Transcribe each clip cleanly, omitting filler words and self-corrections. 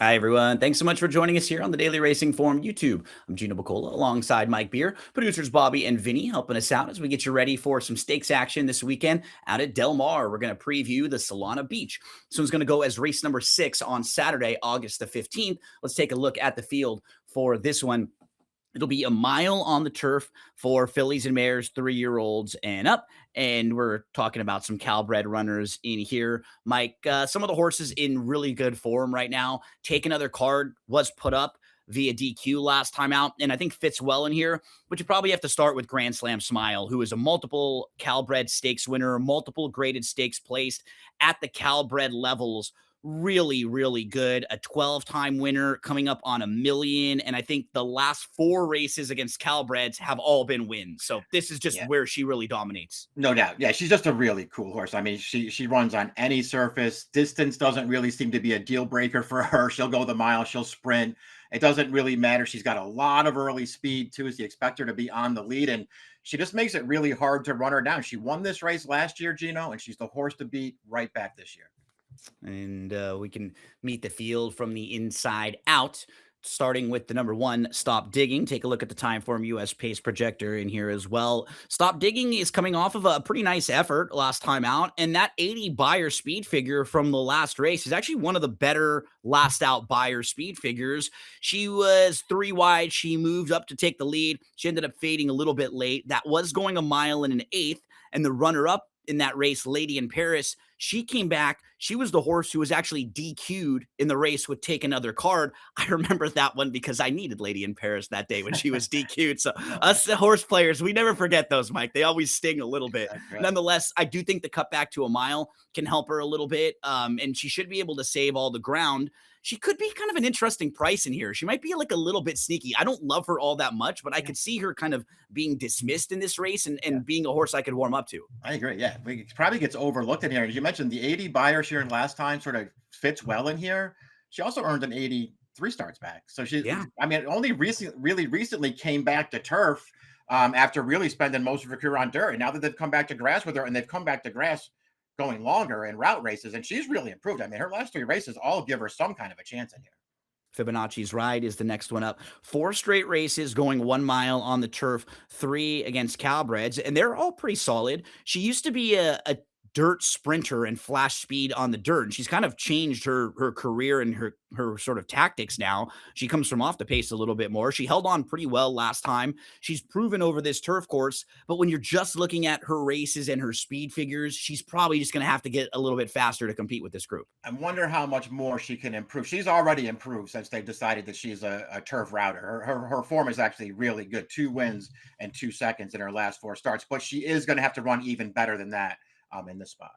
Hi, everyone. Thanks so much for joining us here on the Daily Racing Forum YouTube. I'm Gino Buccola alongside Mike Beer, producers Bobby and Vinny helping us out as we get you ready for some stakes action this weekend out at Del Mar. We're going to preview the Solana Beach. This one's going to go as race number 6 on Saturday, August the 15th. Let's take a look at the field for this one. It'll be a mile on the turf for fillies and mares, 3-year-olds and up. And we're talking about some Calbred runners in here. Mike, some of the horses in really good form right now. Take Another Card was put up via DQ last time out, and I think fits well in here. But you probably have to start with Grand Slam Smile, who is a multiple Calbred stakes winner, multiple graded stakes placed at the Calbred levels. Really, really good. A 12-time winner coming up on $1 million. And I think the last 4 races against Calbreds have all been wins. So this is just Yeah, where she really dominates. no doubt. Yeah, she's just a really cool horse. I mean, she runs on any surface. Distance doesn't really seem to be a deal breaker for her. She'll go the mile, she'll sprint. It doesn't really matter. She's got a lot of early speed too, so you expect her to be on the lead, and she just makes it really hard to run her down. She won this race last year, Gino, and she's the horse to beat right back this year. And we can meet the field from the inside out, starting with the number 1, Stop Digging. Take a look at the Timeform US pace projector in here as well. Stop Digging is coming off of a pretty nice effort last time out, and that 80 buyer speed figure from the last race is actually one of the better last out buyer speed figures. She was 3 wide. She moved up to take the lead. She ended up fading a little bit late. That was going a mile and an eighth, and the runner up in that race, Lady in Paris, she came back. She was the horse who was actually DQ'd in the race with Take Another Card. I remember that one because I needed Lady in Paris that day when she was DQ'd. So us horse players, we never forget those, Mike. They always sting a little bit. That's right. Nonetheless, I do think the cut back to a mile can help her a little bit. And she should be able to save all the ground. She could be kind of an interesting price in here. She might be like a little bit sneaky. I don't love her all that much, but I could see her kind of being dismissed in this race and being a horse I could warm up to. I agree. Yeah, it probably gets overlooked in here. As you mentioned, the 80 buyer she earned last time sort of fits well in here. She also earned an 83 starts back. So Yeah. I mean, only really recently came back to turf after really spending most of her career on dirt. And now that they've come back to grass with her, and they've come back to grass going longer in route races, and she's really improved. I mean, her last 3 races all give her some kind of a chance in here. Fibonacci's Ride is the next one up. 4 straight races going 1 mile on the turf, 3 against Calbreds, and they're all pretty solid. She used to be a dirt sprinter and flash speed on the dirt, and she's kind of changed her career and her sort of tactics now. She comes from off the pace a little bit more. She held on pretty well last time. She's proven over this turf course, but when you're just looking at her races and her speed figures, she's probably just going to have to get a little bit faster to compete with this group. I wonder how much more she can improve. She's already improved since they've decided that she's a turf router. Her form is actually really good. 2 wins and 2 seconds in her last 4 starts, but she is going to have to run even better than that in this spot.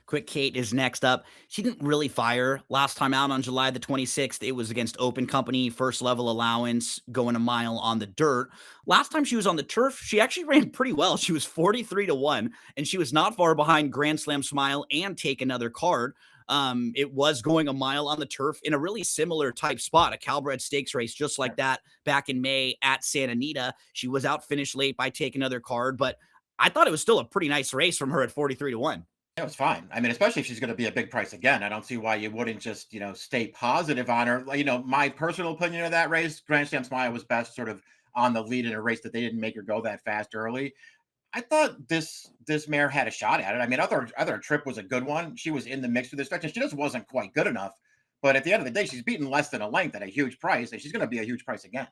Quick Kate is next up. She didn't really fire last time out on July the 26th. It was against Open Company, first level allowance, going a mile on the dirt. Last time she was on the turf, she actually ran pretty well. She was 43-1, and she was not far behind Grand Slam Smile and Take Another Card. It was going a mile on the turf in a really similar type spot, a Calbred Stakes race, just like that back in May at Santa Anita. She was out finished late by Take Another Card, but I thought it was still a pretty nice race from her at 43-1. It was fine. I mean, especially if she's going to be a big price again. I don't see why you wouldn't just, stay positive on her. Like, my personal opinion of that race, Grand Slam Smile was best sort of on the lead in a race that they didn't make her go that fast early. I thought this mare had a shot at it. I mean, other trip was a good one. She was in the mix for this stretch, and she just wasn't quite good enough. But at the end of the day, she's beaten less than a length at a huge price, and she's going to be a huge price again.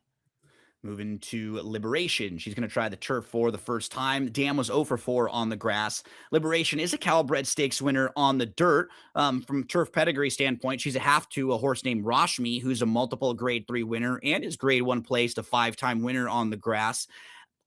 Moving to Liberation. She's going to try the turf for the first time. Dam was 0 for 4 on the grass. Liberation is a Calbred Stakes winner on the dirt. From turf pedigree standpoint, she's a half to a horse named Rashmi, who's a multiple grade 3 winner and is grade 1 placed, a 5-time winner on the grass.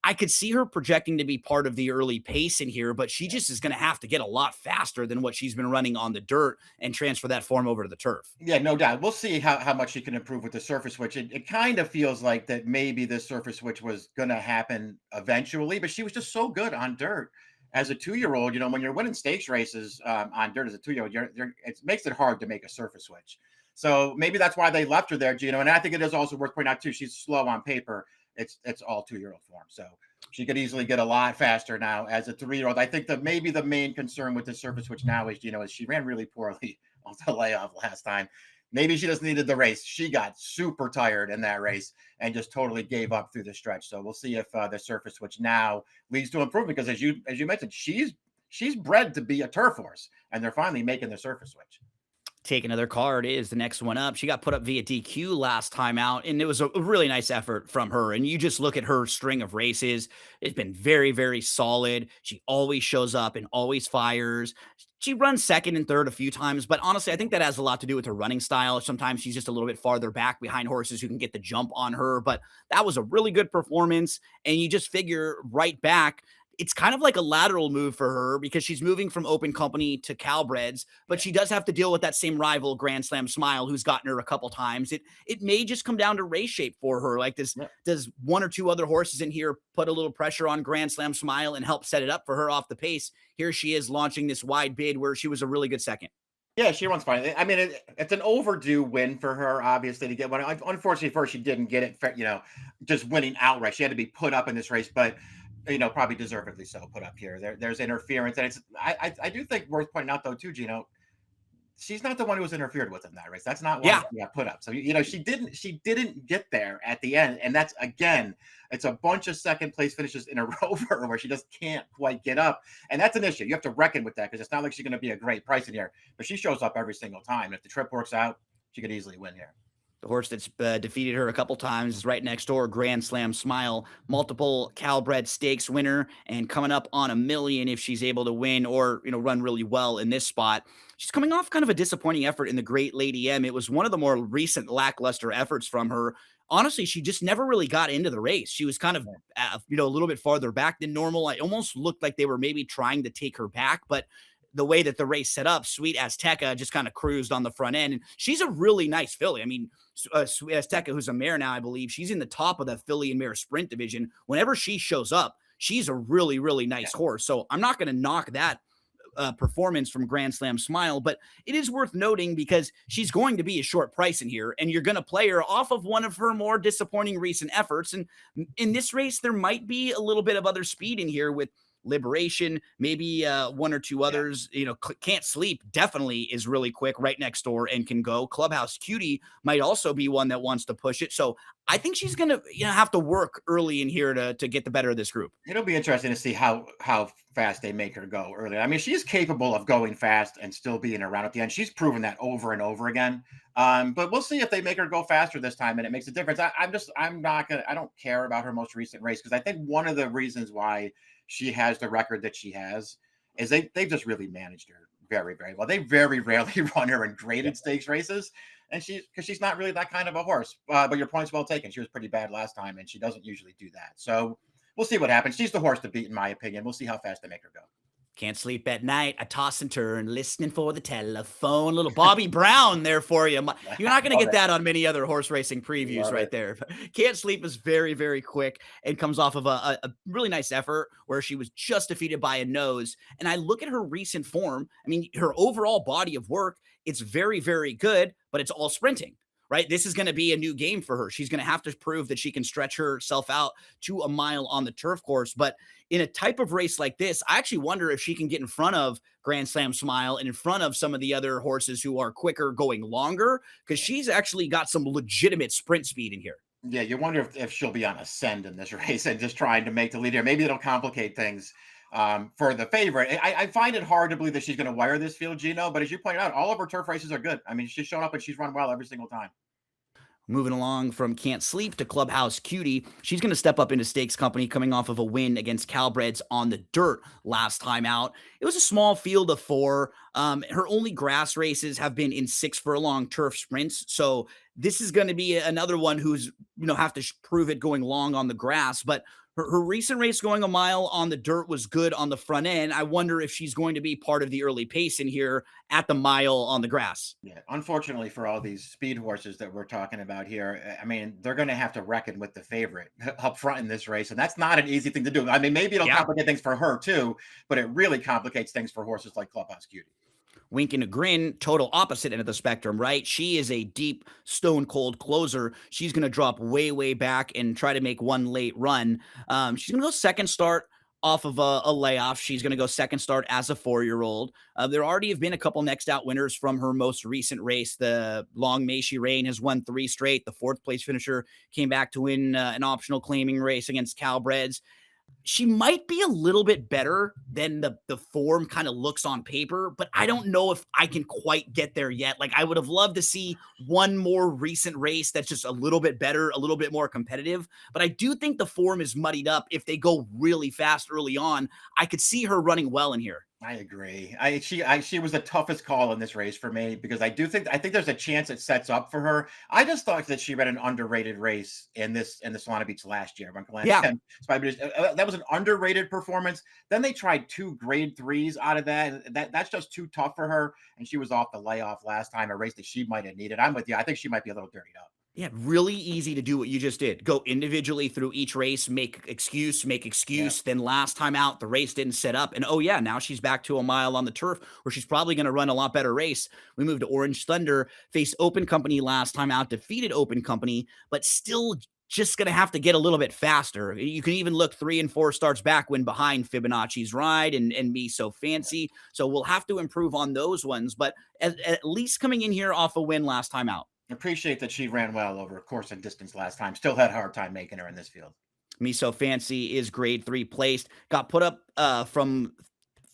I could see her projecting to be part of the early pace in here, but she just is going to have to get a lot faster than what she's been running on the dirt and transfer that form over to the turf. Yeah, no doubt. We'll see how much she can improve with the surface switch. It kind of feels like that maybe this surface switch was going to happen eventually, but she was just so good on dirt as a 2-year-old. When you're winning stakes races on dirt as a 2-year-old, it makes it hard to make a surface switch. So maybe that's why they left her there, Gino. And I think it is also worth pointing out too. She's slow on paper. It's all 2-year-old form, so she could easily get a lot faster now as a 3-year-old. I think that maybe the main concern with the surface switch now is, is she ran really poorly off the layoff last time. maybe she just needed the race. She got super tired in that race and just totally gave up through the stretch. So we'll see if the surface switch now leads to improvement, because as you mentioned, she's bred to be a turf horse, and they're finally making the surface switch. Take Another Card is the next one up. She got put up via DQ last time out, and it was a really nice effort from her. And you just look at her string of races. It's been very, very solid. She always shows up and always fires. She runs second and third a few times, but honestly, I think that has a lot to do with her running style. Sometimes she's just a little bit farther back behind horses who can get the jump on her, but that was a really good performance. And you just figure right back, it's kind of like a lateral move for her because she's moving from open company to Calbreds, but Yeah. she does have to deal with that same rival, Grand Slam Smile, who's gotten her a couple times. It may just come down to race shape for her. Like, Yeah. does one or two other horses in here put a little pressure on Grand Slam Smile and help set it up for her off the pace? Here she is launching this wide bid where she was a really good second. Yeah, she runs fine. I mean, it's an overdue win for her, obviously, to get one. Unfortunately, first she didn't get it, just winning outright. She had to be put up in this race, but probably deservedly so put up here. There's interference, and I do think worth pointing out though too, Gino. She's not the one who was interfered with in that race. That's not why Yeah. she got put up. So she didn't get there at the end, and that's, again, it's a bunch of second place finishes in a row for her where she just can't quite get up, and that's an issue. You have to reckon with that, because it's not like she's going to be a great price in here, but she shows up every single time. If the trip works out, she could easily win here. The horse that's defeated her a couple times is right next door, Grand Slam Smile, multiple Calbred Stakes winner, and coming up on $1 million if she's able to win or run really well in this spot. She's coming off kind of a disappointing effort in the Great Lady M. It was one of the more recent lackluster efforts from her. Honestly, she just never really got into the race. She was kind of a little bit farther back than normal. It almost looked like they were maybe trying to take her back, but the way that the race set up, Sweet Azteca just kind of cruised on the front end. And she's a really nice filly. I mean, Sweet Azteca, who's a mare now, I believe, she's in the top of the filly and mare sprint division. Whenever she shows up, she's a really, really nice horse. So I'm not going to knock that performance from Grand Slam Smile, but it is worth noting because she's going to be a short price in here, and you're going to play her off of one of her more disappointing recent efforts. And in this race, there might be a little bit of other speed in here with Liberation, maybe one or two others. Can't Sleep definitely is really quick right next door and can go. Clubhouse Cutie might also be one that wants to push it. So I think she's gonna have to work early in here to get the better of this group. It'll be interesting to see how fast they make her go early. I mean, she's capable of going fast and still being around at the end. She's proven that over and over again. But we'll see if they make her go faster this time, and it makes a difference. I don't care about her most recent race, because I think one of the reasons why she has the record that she has is they've just really managed her very, very well. They very rarely run her in graded stakes races, and she's not really that kind of a horse. But your point's well taken. She was pretty bad last time, and she doesn't usually do that. So we'll see what happens. She's the horse to beat, in my opinion. We'll see how fast they make her go. Can't sleep at night. I toss and turn, listening for the telephone. Little Bobby Brown there for you. You're not going to get that on many other horse racing previews right there. Can't Sleep is very, very quick and comes off of a really nice effort where she was just defeated by a nose. And I look at her recent form. I mean, her overall body of work, it's very, very good, but it's all sprinting. Right? This is going to be a new game for her. She's going to have to prove that she can stretch herself out to a mile on the turf course. But in a type of race like this, I actually wonder if she can get in front of Grand Slam Smile and in front of some of the other horses who are quicker going longer, because she's actually got some legitimate sprint speed in here. Yeah, you wonder if she'll be on a send in this race and just trying to make the lead here. Maybe it'll complicate things for the favorite. I find it hard to believe that she's going to wire this field, Gino, but as you pointed out, all of her turf races are good. I mean, she's shown up and she's run well every single time. Moving along from Can't Sleep to Clubhouse Cutie, she's going to step up into stakes company coming off of a win against Calbreds on the dirt last time out. It was a small field of 4. Her only grass races have been in 6 furlong turf sprints. So this is going to be another one who's, have to prove it going long on the grass. But her recent race going a mile on the dirt was good on the front end. I wonder if she's going to be part of the early pace in here at the mile on the grass. Yeah, unfortunately for all these speed horses that we're talking about here, I mean, they're going to have to reckon with the favorite up front in this race, and that's not an easy thing to do. I mean, maybe it'll complicate things for her too, but it really complicates things for horses like Clubhouse Cutie. Wink and a Grin, total opposite end of the spectrum, right? She is a deep, stone cold closer. She's going to drop way, way back and try to make one late run. She's going to go second start off of a layoff. She's going to go second start as a 4-year-old. There already have been a couple next out winners from her most recent race. The Long May She Reign has won 3 straight. The 4th place finisher came back to win an optional claiming race against Calbreds. She might be a little bit better than the form kind of looks on paper, but I don't know if I can quite get there yet. Like, I would have loved to see one more recent race that's just a little bit better, a little bit more competitive. But I do think the form is muddied up. If they go really fast early on, I could see her running well in here. I agree. She was the toughest call in this race for me because I think there's a chance it sets up for her. I just thought that she ran an underrated race in the Solana Beach last year. Yeah. That was an underrated performance. Then they tried 2 grade 3s out of that. That's just too tough for her. And she was off the layoff last time, a race that she might have needed. I'm with you. I think she might be a little dirtied up. Yeah, really easy to do what you just did. Go individually through each race, make excuse. Yeah. Then last time out, the race didn't set up. And oh, yeah, now she's back to a mile on the turf where she's probably going to run a lot better race. We moved to Orange Thunder, faced Open Company last time out, defeated Open Company, but still just going to have to get a little bit faster. You can even look 3 and 4 starts back when behind Fibonacci's Ride and Miso Phansy. So we'll have to improve on those ones. But at least coming in here off a win last time out. Appreciate that she ran well over course and distance last time. Still had a hard time making her in this field. Miso Phansy is grade 3 placed. Got put up from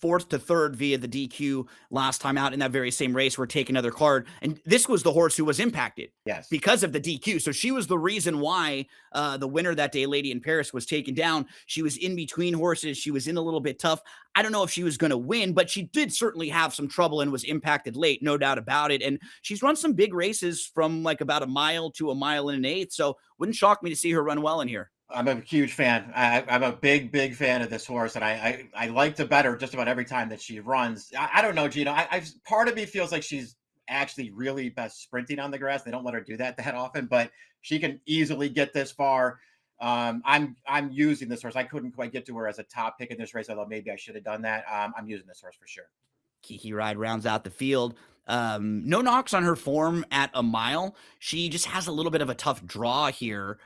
4th to 3rd via the DQ last time out in that very same race. We're taking another card. And this was the horse who was impacted. Yes. Because of the DQ. So she was the reason why the winner that day, Lady in Paris, was taken down. She was in between horses. She was in a little bit tough. I don't know if she was going to win, but she did certainly have some trouble and was impacted late, no doubt about it. And she's run some big races from like about a mile to a mile and an eighth. So wouldn't shock me to see her run well in here. I'm a huge fan. I'm a big fan of this horse, and I like to bet her just about every time that she runs. I don't know, Gino. Part of me feels like she's actually really best sprinting on the grass. They don't let her do that often, but she can easily get this far. I'm using this horse. I couldn't quite get to her as a top pick in this race, although maybe I should have done that. I'm using this horse for sure. Kiki Ride rounds out the field. No knocks on her form at a mile. She just has a little bit of a tough draw here.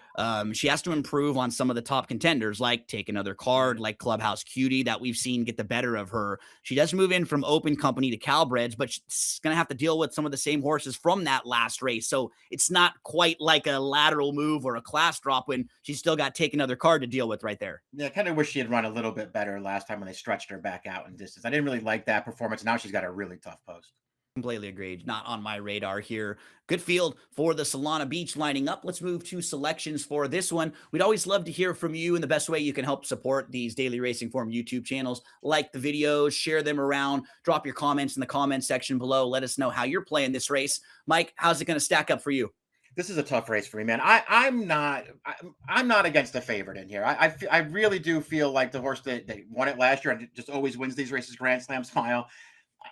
She has to improve on some of the top contenders, like Take Another Card, like Clubhouse Cutie, that we've seen get the better of her. She does move in from Open Company to Calbreds, but she's going to have to deal with some of the same horses from that last race. So it's not quite like a lateral move or a class drop when she's still got Take Another Card to deal with right there. Yeah, I kind of wish she had run a little bit better last time when they stretched her back out in distance. I didn't really like that performance. Now she's got a really tough post. Completely agreed. Not on my radar here. Good field for the Solana Beach lining up. Let's move to selections for this one. We'd always love to hear from you, and the best way you can help support these Daily Racing Form YouTube channels, like the videos, share them around, drop your comments in the comment section below. Let us know how you're playing this race. Mike, how's it going to stack up for you? This is a tough race for me, man. I'm not against the favorite in here. I really do feel like the horse that won it last year and just always wins these races, Grand Slam Smile.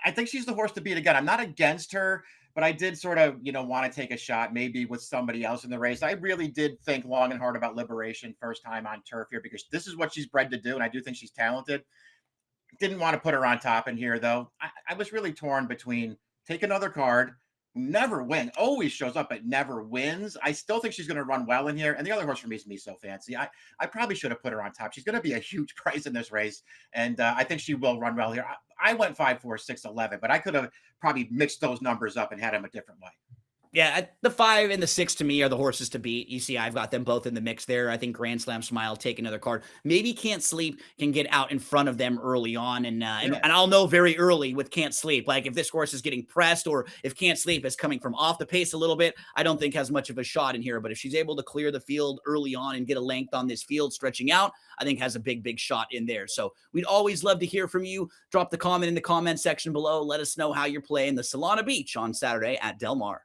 I think she's the horse to beat again. I'm not against her, but I did sort of, want to take a shot maybe with somebody else in the race. I really did think long and hard about Liberation first time on turf here because this is what she's bred to do, and I do think she's talented. Didn't want to put her on top in here, though. I was really torn between Take Another Card, never win, always shows up but never wins. I still think she's going to run well in here. And the other horse for me is Miso Phansy. I probably should have put her on top. She's going to be a huge price in this race, and I think she will run well here. I went 5, 4, 6, 11, but I could have probably mixed those numbers up and had them a different way. Yeah, the 5 and the 6 to me are the horses to beat. You see, I've got them both in the mix there. I think Grand Slam Smile, Take Another Card. Maybe Can't Sleep can get out in front of them early on. And I'll know very early with Can't Sleep. Like if this horse is getting pressed or if Can't Sleep is coming from off the pace a little bit, I don't think has much of a shot in here. But if she's able to clear the field early on and get a length on this field stretching out, I think has a big shot in there. So we'd always love to hear from you. Drop the comment in the comment section below. Let us know how you're playing the Solana Beach on Saturday at Del Mar.